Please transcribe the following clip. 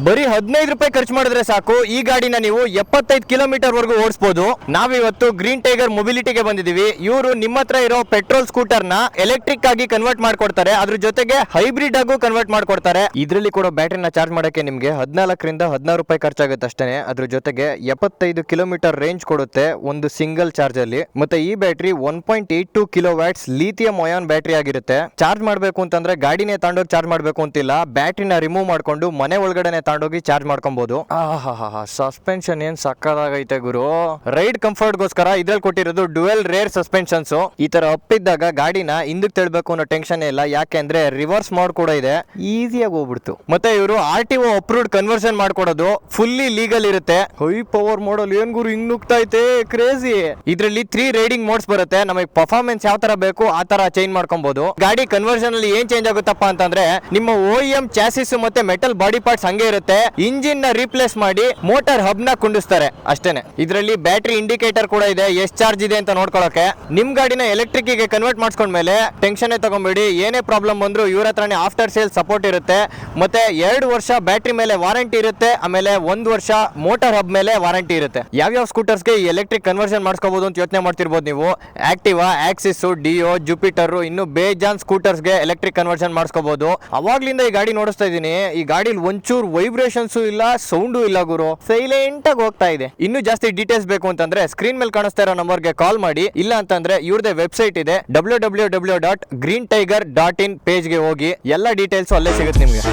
ಬರೀ 15 ರೂಪಾಯಿ ಖರ್ಚು ಮಾಡಿದ್ರೆ ಸಾಕು ಈ ಗಾಡಿನ ನೀವು 75 ಕಿಲೋಮೀಟರ್ ವರೆಗೂ ಓಡಿಸಬಹುದು. ನಾವಿವತ್ತು ಗ್ರೀನ್ ಟೈಗರ್ ಮೊಬಿಲಿಟಿಗೆ ಬಂದಿದೀವಿ. ಇವರು ನಿಮ್ಮ ಹತ್ರ ಇರೋ ಪೆಟ್ರೋಲ್ ಸ್ಕೂಟರ್ ನ ಎಲೆಕ್ಟ್ರಿಕ್ ಆಗಿ ಕನ್ವರ್ಟ್ ಮಾಡ್ಕೊಡ್ತಾರೆ. ಅದ್ರ ಜೊತೆಗೆ ಹೈಬ್ರಿಡ್ ಆಗು ಕನ್ವರ್ಟ್ ಮಾಡ್ಕೊಡ್ತಾರೆ. ಇದರಲ್ಲಿ ಕೂಡ ಬ್ಯಾಟ್ರಿನ ಚಾರ್ಜ್ ಮಾಡಕ್ಕೆ ನಿಮ್ಗೆ 14 ರಿಂದ 16 ರೂಪಾಯಿ ಖರ್ಚಾಗುತ್ತೆ ಅಷ್ಟೇ. ಅದ್ರ ಜೊತೆಗೆ 75 ಕಿಲೋಮೀಟರ್ ರೇಂಜ್ ಕೊಡುತ್ತೆ ಒಂದು ಸಿಂಗಲ್ ಚಾರ್ಜ್ ಅಲ್ಲಿ. ಮತ್ತೆ ಈ battery 1.82 kilo watts lithium ion battery ಆಗಿರುತ್ತೆ. ಚಾರ್ಜ್ ಮಾಡಬೇಕು ಅಂತಂದ್ರೆ ಗಾಡಿನೇ ತಗೊಂಡೋಗಿ ಚಾರ್ಜ್ ಮಾಡಬೇಕು ಅಂತಿಲ್ಲ, ಬ್ಯಾಟ್ರಿನ ರಿಮೂವ್ ಮಾಡ್ಕೊಂಡು ಮನೆ ಒಳಗಡೆ ತಗೊಂಡೋಗಿ ಚಾರ್ಜ್ ಮಾಡ್ಕೊಬಹುದು. ಸಸ್ಪೆನ್ಷನ್ ಏನ್ ಸಕ್ಕದಾಗೈತೆ ಗುರು. ರೈಡ್ ಕಂಫರ್ಟ್ ಗೋಸ್ಕರ ಇದ್ರಲ್ಲಿ ಕೊಟ್ಟಿರೋದು ಡುವೆಲ್ ರೇರ್ ಸಸ್ಪೆನ್ಷನ್ಸ್. ಈ ತರ ಅಪ್ಪಿದ್ದಾಗ ಗಾಡಿನ ಹಿಂದಕ್ಕೆ ತಳ್ಬೇಕು ಅನ್ನೋ ಟೆನ್ಷನ್ ಇಲ್ಲ, ಯಾಕೆಂದ್ರೆ ರಿವರ್ಸ್ ಮೋಡ್ ಕೂಡ ಇದೆ, ಈಸಿಯಾಗಿ ಹೋಗ್ಬಿಡ್ತು. ಮತ್ತೆ ಇವರು RTO ಅಪ್ರೂವ್ಡ್ ಕನ್ವರ್ಷನ್ ಮಾಡ್ಕೊಡೋದು ಫುಲ್ಲಿ ಲೀಗಲ್ ಇರುತ್ತೆ. ಹೈ ಪವರ್ ಮಾಡಲ್ ಏನ್ ಗುರು ಹಿಂಗ್ ನುಗ್ತಾ ಐತೆ, ಕ್ರೇಜಿ. ಇದ್ರಲ್ಲಿ 3 ರೈಡಿಂಗ್ ಮೋಡ್ಸ್ ಬರುತ್ತೆ. ನಮಗೆ ಪರ್ಫಾರ್ಮೆನ್ಸ್ ಯಾವ ತರ ಬೇಕು ಆ ತರ ಚೇಂಜ್ ಮಾಡ್ಕೊಬಹುದು. ಗಾಡಿ ಕನ್ವರ್ಷನ್ ಅಲ್ಲಿ ಏನ್ ಚೇಂಜ್ ಆಗುತ್ತಪ್ಪ ಅಂತಂದ್ರೆ ನಿಮ್ಮ OEM ಚಾಸಿಸ್ ಮತ್ತೆ ಮೆಟಲ್ ಬಾಡಿ ಪಾರ್ಟ್ಸ್ ಹಂಗೆ ಇರುತ್ತೆ. ಇಂಜಿನ್ ನ ರೀಪ್ಲೇಸ್ ಮಾಡಿ ಮೋಟಾರ್ ಹಬ್ ನ ಕುಂಡಿಸ್ತಾರೆ ಅಷ್ಟೇನೆ. ಇದರಲ್ಲಿ ಬ್ಯಾಟರಿ ಇಂಡಿಕೇಟರ್ ಕೂಡ ಇದೆ, ಎಷ್ಟು ಚಾರ್ಜ್ ಇದೆ ಅಂತ ನೋಡ್ಕೊಳ್ಳೋಕೆ. ನಿಮ್ ಗಾಡಿನ ಎಲೆಕ್ಟ್ರಿಕ್ ಗೆ ಕನ್ವರ್ಟ್ ಮಾಡಿಸ್ಕೊಂಡ್ಮೇಲೆ ಟೆನ್ಷನ್ ತಗೊಂಬೇಡಿ, ಏನೇ ಪ್ರಾಬ್ಲಮ್ ಬಂದ್ರು ಇವ್ರ ಹತ್ರನೇ ಆಫ್ಟರ್ ಸೇಲ್ ಸಪೋರ್ಟ್ ಇರುತ್ತೆ. ಮತ್ತೆ 2 ವರ್ಷ ಬ್ಯಾಟರಿ ಮೇಲೆ ವಾರಂಟಿ ಇರುತ್ತೆ. ಆಮೇಲೆ 1 ವರ್ಷ ಮೋಟಾರ್ ಹಬ್ ಮೇಲೆ ವಾರಂಟಿ ಇರುತ್ತೆ. ಯಾವ್ಯಾವ ಸ್ಕೂಟರ್ಸ್ ಗೆ ಎಲೆಕ್ಟ್ರಿಕ್ ಕನ್ವರ್ಷನ್ ಮಾಡಿಸ್ಕೋಬಹುದು ಅಂತ ಯೋಚನೆ ಮಾಡ್ತಿರ್ಬೋದು ನೀವು. ಆಕ್ಟಿವಾ, ಆಕ್ಸಿಸ್, ಡಿಯೋ, ಜುಪಿಟರ್, ಇನ್ನು ಬೇಜಾನ್ ಸ್ಕೂಟರ್ಸ್ ಗೆ ಎಲೆಕ್ಟ್ರಿಕ್ ಕನ್ವರ್ಷನ್ ಮಾಡಿಸ್ಕೋಬಹುದು. ಅವಾಗ್ಲಿಂದ ಈ ಗಾಡಿ ನೋಡಿಸ್ತಾ ಇದೀನಿ. ಈ ಗಾಡಿಲಿ ಒಂಚೂರು ವೈಬ್ರೇಷನ್ಸ್ ಇಲ್ಲ, ಸೌಂಡು ಇಲ್ಲ ಗುರು, ಸೈಲೆಂಟ್ ಆಗಿ ಹೋಗ್ತಾ ಇದೆ. ಇನ್ನು ಜಾಸ್ತಿ ಡೀಟೇಲ್ಸ್ ಬೇಕು ಅಂತಂದ್ರೆ ಸ್ಕ್ರೀನ್ ಮೇಲೆ ಕಾಣಿಸ್ತಾ ಇರೋ ನಂಬರ್ಗೆ ಕಾಲ್ ಮಾಡಿ. ಇಲ್ಲ ಅಂತಂದ್ರೆ ಇವ್ರದೇ ವೆಬ್ಸೈಟ್ ಇದೆ www.greentiger.in ಪೇಜ್ಗೆ ಹೋಗಿ ಎಲ್ಲ ಡೀಟೇಲ್ಸ್ ಅಲ್ಲೇ ಸಿಗುತ್ತೆ ನಿಮ್ಗೆ.